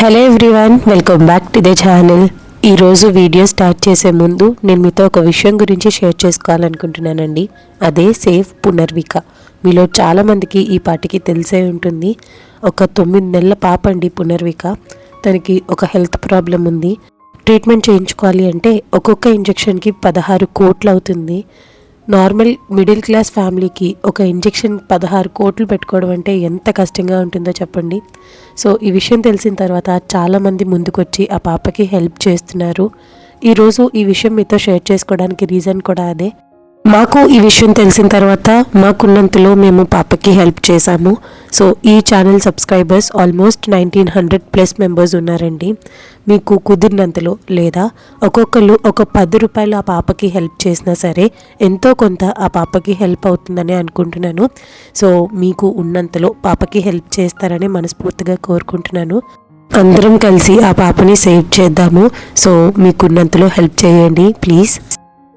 Hello everyone, welcome back to the channel. ఈరోజు video start చేసే ముందు నేను మీతో ఒక విషయం గురించి షేర్ చేసుకోవాలనుకుంటున్నానండి. అదే సేఫ్ పునర్విక. మీలో చాలామందికి ఈ పాటికి తెలిసే ఉంటుంది. ఒక 9 నెలల పాప అండి పునర్విక. తనకి ఒక హెల్త్ ప్రాబ్లం ఉంది. ట్రీట్మెంట్ చేయించుకోవాలి అంటే ఒక్కొక్క ఇంజెక్షన్కి 16 కోట్లు అవుతుంది. నార్మల్ మిడిల్ క్లాస్ ఫ్యామిలీకి ఒక ఇంజెక్షన్ 16 కోట్లు పెట్టుకోవడం అంటే ఎంత కష్టంగా ఉంటుందో చెప్పండి. సో ఈ విషయం తెలిసిన తర్వాత చాలామంది ముందుకొచ్చి ఆ పాపకి హెల్ప్ చేస్తున్నారు. ఈరోజు ఈ విషయం మీతో షేర్ చేసుకోవడానికి రీజన్ కూడా అదే. మాకు ఈ విషయం తెలిసిన తర్వాత మాకున్నంతలో మేము పాపకి హెల్ప్ చేశాము. సో ఈ ఛానల్ సబ్స్క్రైబర్స్ ఆల్మోస్ట్ 1900+ మెంబర్స్ ఉన్నారండి. మీకు కుదిరినంతలో లేదా ఒక్కొక్కరు ఒక 10 రూపాయలు ఆ పాపకి హెల్ప్ చేసినా సరే ఎంతో కొంత ఆ పాపకి హెల్ప్ అవుతుందని అనుకుంటున్నాను. సో మీకు ఉన్నంతలో పాపకి హెల్ప్ చేస్తారని మనస్ఫూర్తిగా కోరుకుంటున్నాను. అందరం కలిసి ఆ పాపని సేవ్ చేద్దాము. సో మీకున్నంతలో హెల్ప్ చేయండి ప్లీజ్.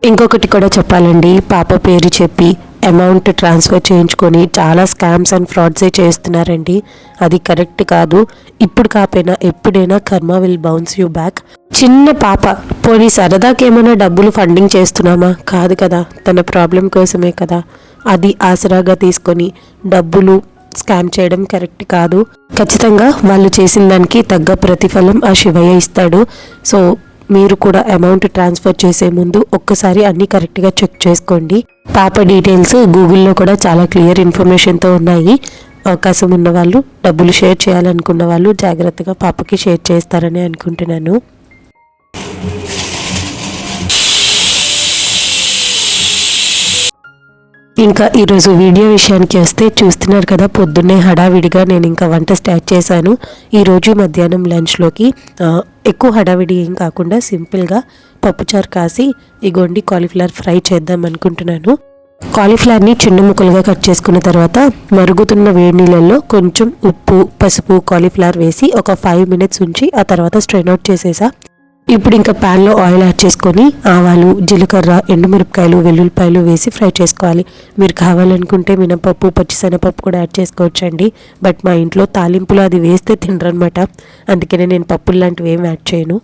ఇంకొకటి కూడా చెప్పాలండి, పాప పేరు చెప్పి అమౌంట్ ట్రాన్స్ఫర్ చేయించుకొని చాలా స్కామ్స్ అండ్ ఫ్రాడ్సే చేస్తున్నారండి. అది కరెక్ట్ కాదు. ఇప్పుడు కాకపోయినా ఎప్పుడైనా కర్మ విల్ బౌన్స్ యూ బ్యాక్. చిన్న పాప, పోనీ సరదాకి ఏమైనా డబ్బులు ఫండింగ్ చేస్తున్నామా? కాదు కదా, తన ప్రాబ్లం కోసమే కదా. అది ఆసరాగా తీసుకొని డబ్బులు స్కామ్ చేయడం కరెక్ట్ కాదు. ఖచ్చితంగా వాళ్ళు చేసిన దానికి తగ్గ ప్రతిఫలం ఆ శివయ్య ఇస్తాడు. సో మీరు కూడా అమౌంట్ ట్రాన్స్ఫర్ చేసే ముందు ఒక్కసారి అన్నీ కరెక్ట్గా చెక్ చేసుకోండి. పాప డీటెయిల్స్ గూగుల్లో కూడా చాలా క్లియర్ ఇన్ఫర్మేషన్తో ఉన్నాయి. అవకాశం ఉన్న వాళ్ళు, డబ్బులు షేర్ చేయాలనుకున్న వాళ్ళు జాగ్రత్తగా పాపకి షేర్ చేస్తారని అనుకుంటున్నాను. ఇంకా ఈరోజు వీడియో విషయానికి వస్తే చూస్తున్నారు కదా, పొద్దున్నే హడావిడిగా నేను ఇంకా వంట స్టార్ట్ చేశాను. ఈరోజు మధ్యాహ్నం లంచ్లోకి ఎక్కువ హడావిడి ఏం కాకుండా సింపుల్గా పప్పుచారు కాసి ఇగోండి కాలీఫ్లవర్ ఫ్రై చేద్దాం అనుకుంటున్నాను. కాలీఫ్లవర్ని చిన్న ముక్కలుగా కట్ చేసుకున్న తర్వాత మరుగుతున్న వేడి నీళ్ళల్లో కొంచెం ఉప్పు, పసుపు, కాలీఫ్లవర్ వేసి ఒక 5 minutes ఉంచి ఆ తర్వాత స్ట్రెయిన్ అవుట్ చేసేసా. ఇప్పుడు ఇంకా ప్యాన్లో ఆయిల్ యాడ్ చేసుకొని ఆవాలు, జీలకర్ర, ఎండుమిరపకాయలు, వెల్లుల్లిపాయలు వేసి ఫ్రై చేసుకోవాలి. మీరు కావాలనుకుంటే మినపప్పు, పచ్చిశనగపప్పు కూడా యాడ్ చేసుకోవచ్చండి. బట్ మా ఇంట్లో తాలింపులో అది వేస్తే తినరనమాట. అందుకనే నేను పప్పులు లాంటివి ఏమి యాడ్ చేయను.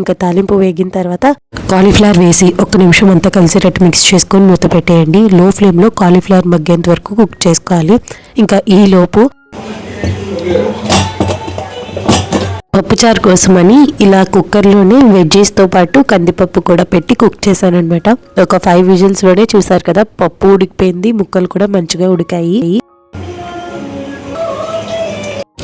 ఇంకా తాలింపు వేగిన తర్వాత కాలీఫ్లవర్ వేసి 1 నిమిషం అంతా కలిసేటట్టు మిక్స్ చేసుకొని మూత పెట్టేయండి. లో ఫ్లేమ్లో కాలీఫ్లవర్ మగ్గేంత వరకు కుక్ చేసుకోవాలి. ఇంకా ఈలోపు పప్పుచారు కోసమని ఇలా కుక్కర్లోనే వెజ్జెస్తో పాటు కందిపప్పు కూడా పెట్టి కుక్ చేశాను అనమాట. ఒక 5 విజిల్స్లోనే చూసారు కదా, పప్పు ఉడికిపోయింది, ముక్కలు కూడా మంచిగా ఉడికాయి.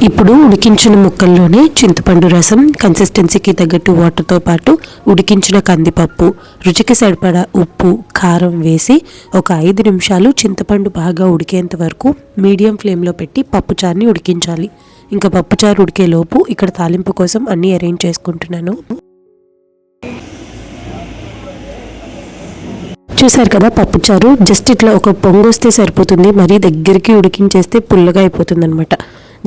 ఇప్పుడు ఉడికించిన ముక్కల్లోనే చింతపండు రసం, కన్సిస్టెన్సీకి తగ్గట్టు వాటర్తో పాటు ఉడికించిన కందిపప్పు, రుచికి సరిపడా ఉప్పు, కారం వేసి ఒక 5 నిమిషాలు చింతపండు బాగా ఉడికేంత వరకు మీడియం ఫ్లేమ్లో పెట్టి పప్పుచారుని ఉడికించాలి. ఇంకా పప్పుచారు ఉడికేలోపు ఇక్కడ తాలింపు కోసం అన్నీ అరేంజ్ చేసుకుంటున్నాను. చూసారు కదా, పప్పుచారు జస్ట్ ఇట్లా ఒక పొంగు వస్తే సరిపోతుంది. మరీ దగ్గరికి ఉడికించేస్తే పుల్లగా అయిపోతుంది అనమాట.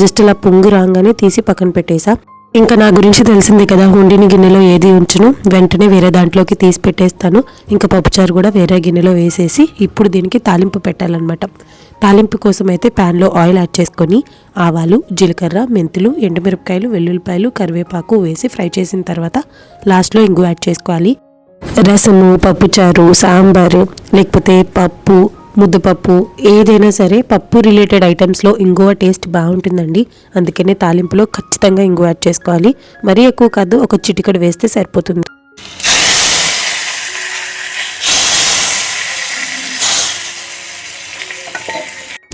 జస్ట్ ఇలా పొంగు రాగానే తీసి పక్కన పెట్టేసా. ఇంకా నా గురించి తెలిసిందే కదా, వండిన గిన్నెలో ఏది ఉంచును, వెంటనే వేరే దాంట్లోకి తీసి పెట్టేస్తాను. ఇంకా పప్పుచారు కూడా వేరే గిన్నెలో వేసేసి ఇప్పుడు దీనికి తాలింపు పెట్టాలన్నమాట. తాలింపు కోసం అయితే ప్యాన్లో ఆయిల్ యాడ్ చేసుకొని ఆవాలు, జీలకర్ర, మెంతులు, ఎండుమిరపకాయలు, వెల్లుల్లిపాయలు, కరివేపాకు వేసి ఫ్రై చేసిన తర్వాత లాస్ట్లో ఇంగు యాడ్ చేసుకోవాలి. రసము, పప్పుచారు, సాంబారు లేకపోతే పప్పు, ముద్దపప్పు ఏదైనా సరే పప్పు రిలేటెడ్ ఐటమ్స్లో ఇంగువ టేస్ట్ బాగుంటుందండి. అందుకనే తాలింపులో ఖచ్చితంగా ఇంగువ యాడ్ చేసుకోవాలి. మరీ ఎక్కువ కాదు, ఒక చిటికెడు వేస్తే సరిపోతుంది.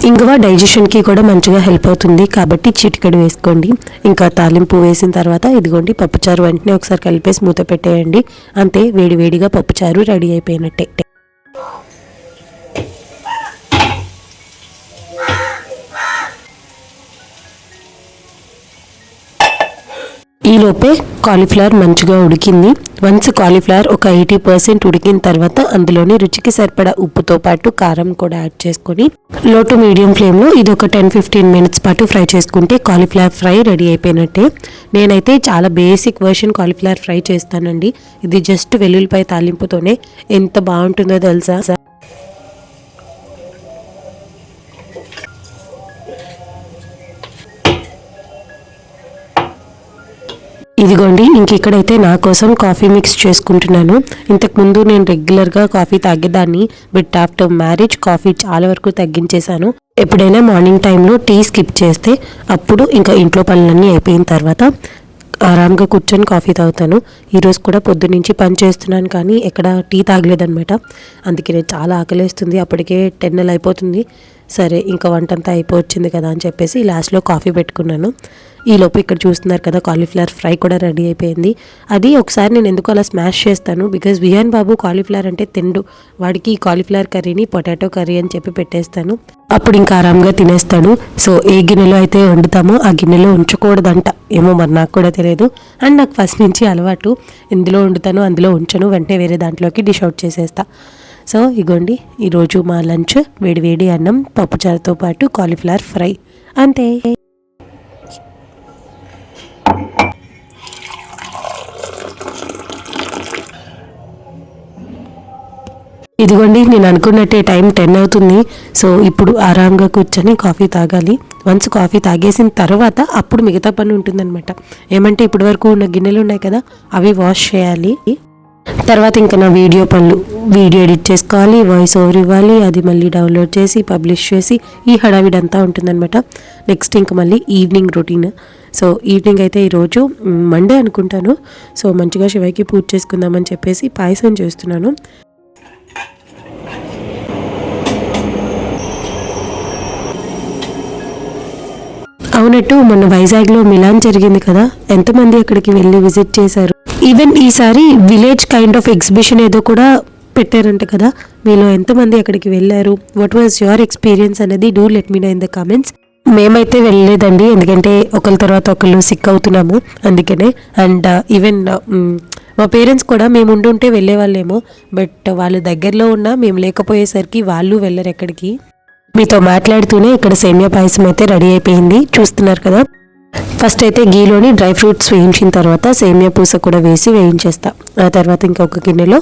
ఇంగువ డైజెషన్కి కూడా మంచిగా హెల్ప్ అవుతుంది కాబట్టి చిటికెడు వేసుకోండి. ఇంకా తాలింపు వేసిన తర్వాత ఇదిగోండి పప్పుచారు వెంటనే ఒకసారి కలిపేసి మూత పెట్టేయండి. అంతే, వేడివేడిగా పప్పుచారు రెడీ అయిపోయినట్టే. ఈలోపే కాలీఫ్లవర్ మంచిగా ఉడికింది. వన్స్ కాలీఫ్లవర్ ఒక 80% ఉడికిన తర్వాత అందులోని రుచికి సరిపడా ఉప్పుతో పాటు కారం కూడా యాడ్ చేసుకొని లో టు మీడియం ఫ్లేమ్లో ఇది ఒక 10-15 minutes పాటు ఫ్రై చేసుకుంటే కాలీఫ్లవర్ ఫ్రై రెడీ అయిపోయినట్టే. నేనైతే చాలా బేసిక్ వర్షన్ కాలీఫ్లవర్ ఫ్రై చేస్తానండి. ఇది జస్ట్ వెల్లుల్లిపాయ తాలింపుతోనే ఎంత బాగుంటుందో తెలుసా. ఇదిగోండి ఇంక ఇక్కడైతే నా కోసం కాఫీ మిక్స్ చేసుకుంటున్నాను. ఇంతకుముందు నేను రెగ్యులర్గా కాఫీ తాగేదాన్ని, బట్ ఆఫ్టర్ మ్యారేజ్ కాఫీ చాలా వరకు తగ్గించేశాను. ఎప్పుడైనా మార్నింగ్ టైంలో టీ స్కిప్ చేస్తే అప్పుడు ఇంకా ఇంట్లో పనులన్నీ అయిపోయిన తర్వాత ఆరామ్గా కూర్చొని కాఫీ తాగుతాను. ఈరోజు కూడా పొద్దున్నుంచి పని చేస్తున్నాను కానీ ఎక్కడ టీ తాగలేదనమాట. అందుకే చాలా ఆకలేస్తుంది. అప్పటికే 10 అయిపోతుంది. సరే ఇంకా వంటంతా అయిపోవచ్చింది కదా అని చెప్పేసి లాస్ట్లో కాఫీ పెట్టుకున్నాను. ఈలోపు ఇక్కడ చూస్తున్నారు కదా కాలీఫ్లవర్ ఫ్రై కూడా రెడీ అయిపోయింది. అది ఒకసారి నేను ఎందుకు అలా స్మాష్ చేస్తాను, బికాజ్ విహాన్ బాబు కాలీఫ్లవర్ అంటే తిండు. వాడికి కాలీఫ్లవర్ కర్రీని పొటాటో కర్రీ అని చెప్పి పెట్టేస్తాను. అప్పుడు ఇంకా ఆరామ్గా తినేస్తాడు. సో ఏ గిన్నెలో అయితే వండుతామో ఆ గిన్నెలో ఉంచకూడదంట, ఏమో మరి నాకు కూడా తెలియదు. అండ్ నాకు ఫస్ట్ నుంచి అలవాటు, ఎందులో వండుతానో అందులో ఉంచను, వెంటనే వేరే దాంట్లోకి డిష్ అవుట్ చేసేస్తా. సో ఇగోండి ఈరోజు మా లంచ్ వేడివేడి అన్నం, పప్పుచారుతో పాటు కాలీఫ్లవర్ ఫ్రై, అంతే. ఇదిగోండి నేను అనుకున్నట్టే టైం 10 అవుతుంది. సో ఇప్పుడు ఆరాంగా కూర్చొని కాఫీ తాగాలి. వన్స్ కాఫీ తాగేసిన తర్వాత అప్పుడు మిగతా పని ఉంటుందన్నమాట. ఏమంటే ఇప్పటి వరకు ఉన్న గిన్నెలు ఉన్నాయి కదా, అవి వాష్ చేయాలి. తర్వాత ఇంకా నా వీడియో ఎడిట్ చేసుకోవాలి, వాయిస్ ఓవర్ ఇవ్వాలి, అది మళ్ళీ డౌన్లోడ్ చేసి పబ్లిష్ చేసి ఈ హడావిడంతా ఉంటుందన్నమాట. నెక్స్ట్ ఇంకా మళ్ళీ ఈవినింగ్ రొటీన్. సో ఈవినింగ్ అయితే ఈరోజు మండే అనుకుంటాను. సో మంచిగా శివకి పూజ చేసుకుందామని చెప్పేసి పాయసం చేస్తున్నాను. అవునట్టు మొన్న వైజాగ్లో మిలాన్ జరిగింది కదా, ఎంతమంది అక్కడికి వెళ్ళి విజిట్ చేశారు. ఈవెన్ ఈసారి విలేజ్ కైండ్ ఆఫ్ ఎగ్జిబిషన్ ఏదో కూడా పెట్టారంట కదా, మీలో ఎంతమంది అక్కడికి వెళ్ళారు, వాట్ వాజ్ యువర్ ఎక్స్పీరియన్స్ అనేది do let me know in the comments. మేమైతే వెళ్ళలేదండి, ఎందుకంటే ఒకరి తర్వాత ఒకళ్ళు సిక్ అవుతున్నాము అందుకనే. అండ్ ఈవెన్ మా పేరెంట్స్ కూడా మేము ఉండుంటే వెళ్ళే వాళ్ళేమో, బట్ వాళ్ళు దగ్గరలో ఉన్నా మేము లేకపోయేసరికి వాళ్ళు వెళ్ళరు ఎక్కడికి. మీతో మాట్లాడుతూనే ఇక్కడ సేమియా పాయసం అయితే రెడీ అయిపోయింది, చూస్తున్నారు కదా. ఫస్ట్ అయితే గీలోని డ్రై ఫ్రూట్స్ వేయించిన తర్వాత సేమియా పూస కూడా వేసి వేయించేస్తా. ఆ తర్వాత ఇంకొక గిన్నెలో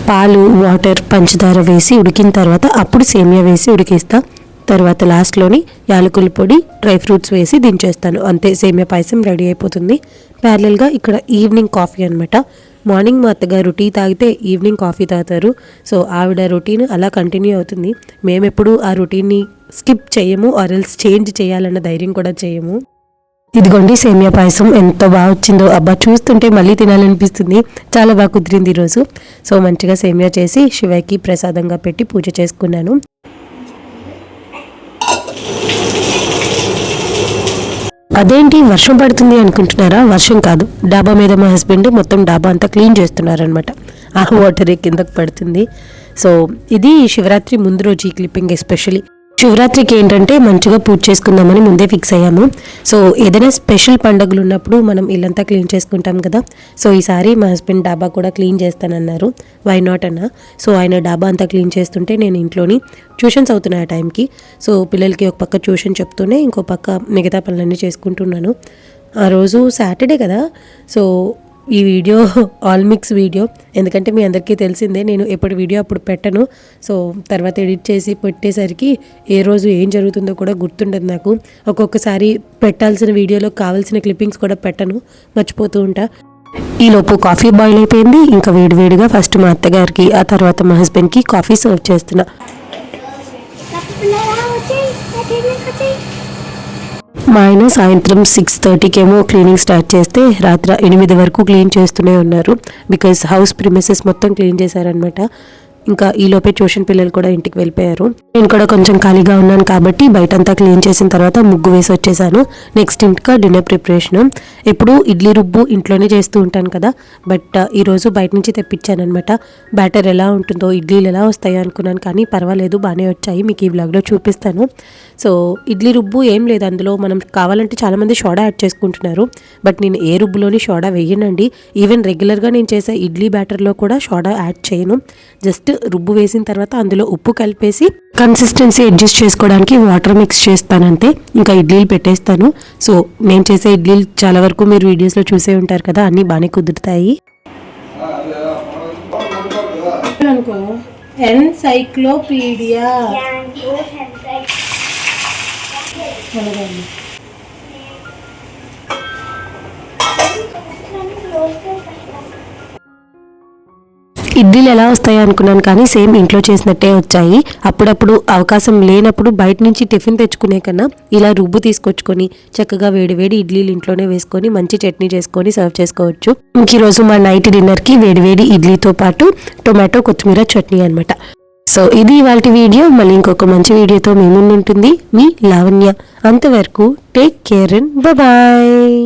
పాలు, వాటర్, పంచదార వేసి ఉడికిన తర్వాత అప్పుడు సేమియా వేసి ఉడికిస్తా. తర్వాత లాస్ట్లోని యాలకుల పొడి, డ్రై ఫ్రూట్స్ వేసి దించేస్తాను. అంతే, సేమియా పాయసం రెడీ అయిపోతుంది. ప్యారలల్గా ఇక్కడ ఈవినింగ్ కాఫీ అనమాట. మార్నింగ్ మా అత్తగారు టీ తాగితే ఈవినింగ్ కాఫీ తాగుతారు. సో ఆవిడ రొటీన్ అలా కంటిన్యూ అవుతుంది. మేమెప్పుడు ఆ రొటీన్ని స్కిప్ చేయము, ఆర్ ఎల్స్ చేంజ్ చేయాలన్న ధైర్యం కూడా చేయము. ఇదిగోండి సేమియా పాయసం ఎంత బాగా వచ్చిందో, అబ్బా చూస్తుంటే మళ్ళీ తినాలనిపిస్తుంది. చాలా బాగా కుదిరింది ఈరోజు. సో మంచిగా సేమియా చేసి శివకి ప్రసాదంగా పెట్టి పూజ చేసుకున్నాను. అదేంటి వర్షం పడుతుంది అనుకుంటున్నారా? వర్షం కాదు, డాబా మీద మా హస్బెండ్ మొత్తం డాబా అంతా క్లీన్ చేస్తున్నారనమాట. ఆ వాటరే కిందకు పడుతుంది. సో ఇది శివరాత్రి ముందు రోజు ఈ క్లిప్పింగ్. ఎస్పెషలీ శివరాత్రికి ఏంటంటే మంచిగా పూజ చేసుకుందామని ముందే ఫిక్స్ అయ్యాము. సో ఏదైనా స్పెషల్ పండుగలు ఉన్నప్పుడు మనం ఇల్లంతా క్లీన్ చేసుకుంటాం కదా. సో ఈసారి మా హస్బెండ్ డాబా కూడా క్లీన్ చేస్తానన్నారు. వై నాట్ అన్న. సో ఆయన డాబా అంతా క్లీన్ చేస్తుంటే నేను ఇంట్లోని ట్యూషన్స్ అవుతున్నాయి ఆ టైంకి. సో పిల్లలకి ఒక పక్క ట్యూషన్ చెప్తూనే ఇంకో పక్క మిగతా పనులన్నీ చేసుకుంటున్నాను. ఆ రోజు సాటర్డే కదా. సో ఈ వీడియో ఆల్ మిక్స్ వీడియో, ఎందుకంటే మీ అందరికీ తెలిసిందే నేను ఎప్పుడు వీడియో అప్పుడు పెట్టను. సో తర్వాత ఎడిట్ చేసి పెట్టేసరికి ఏ రోజు ఏం జరుగుతుందో కూడా గుర్తుండదు నాకు. ఒక్కొక్కసారి పెట్టాల్సిన వీడియోలో కావాల్సిన క్లిప్పింగ్స్ కూడా పెట్టను, మర్చిపోతూ ఉంటా. ఈలోపు కాఫీ బాయిల్ అయిపోయింది. ఇంకా వేడివేడిగా ఫస్ట్ మా అత్తగారికి, ఆ తర్వాత మా హస్బెండ్కి కాఫీ సర్వ్ చేస్తున్నా. మా ఆయన సాయంత్రం 6:30కేమో క్లీనింగ్ స్టార్ట్ చేస్తే రాత్రి 8 వరకు క్లీన్ చేస్తూనే ఉన్నారు. బికాజ్ హౌస్ ప్రిమిసెస్ మొత్తం క్లీన్ చేశారనమాట. ఇంకా ఈలోపే ట్యూషన్ పిల్లలు కూడా ఇంటికి వెళ్ళిపోయారు. నేను కూడా కొంచెం ఖాళీగా ఉన్నాను కాబట్టి బయటంతా క్లీన్ చేసిన తర్వాత ముగ్గు వేసి వచ్చేసాను. నెక్స్ట్ ఇంకా డిన్నర్ ప్రిపరేషన్. ఎప్పుడు ఇడ్లీ రుబ్బు ఇంట్లోనే చేస్తూ ఉంటాను కదా, బట్ ఈరోజు బయట నుంచి తెప్పించాను అనమాట. బ్యాటర్ ఎలా ఉంటుందో, ఇడ్లీలు ఎలా వస్తాయో అనుకున్నాను, కానీ పర్వాలేదు బాగానే వచ్చాయి. మీకు ఈ వ్లాగ్లో చూపిస్తాను. సో ఇడ్లీ రుబ్బు ఏం లేదు, అందులో మనం కావాలంటే చాలామంది సోడా యాడ్ చేసుకుంటున్నారు, బట్ నేను ఏ రుబ్బులోని సోడా వేయనండి. ఈవెన్ రెగ్యులర్గా నేను చేసే ఇడ్లీ బ్యాటర్లో కూడా సోడా యాడ్ చేయను. జస్ట్ రుబ్బు వేసిన తర్వాత అందులో ఉప్పు కలిపేసి కన్సిస్టెన్సీ అడ్జస్ట్ చేసుకోవడానికి వాటర్ మిక్స్ చేస్తానంతే. ఇంకా ఇడ్లీలు పెట్టేస్తాను. సో నేను చేసే ఇడ్లీలు చాలా వరకు మీరు వీడియోస్లో చూసే ఉంటారు కదా, అన్నీ బాగానే కుదురుతాయి. ఎన్సైక్లోపీడియా ఇడ్లీలు ఎలా వస్తాయి అనుకున్నాను, కానీ సేమ్ ఇంట్లో చేసినట్టే వచ్చాయి. అప్పుడప్పుడు అవకాశం లేనప్పుడు బయట నుంచి టిఫిన్ తెచ్చుకునే కన్నా ఇలా రుబ్బు తీసుకొచ్చుకొని చక్కగా వేడివేడి ఇడ్లీలు ఇంట్లోనే వేసుకొని మంచి చట్నీ చేసుకొని సర్వ్ చేసుకోవచ్చు. ఇంక ఈరోజు మా నైట్ డిన్నర్కి వేడివేడి ఇడ్లీతో పాటు టొమాటో కొత్తిమీర చట్నీ అనమాట. సో ఇది ఇవాళ వీడియో. మళ్ళీ ఇంకొక మంచి వీడియోతో మీ ముందు ఉంటుంది మీ లావణ్య. అంతవరకు టేక్ కేర్ అండ్ బాయ్.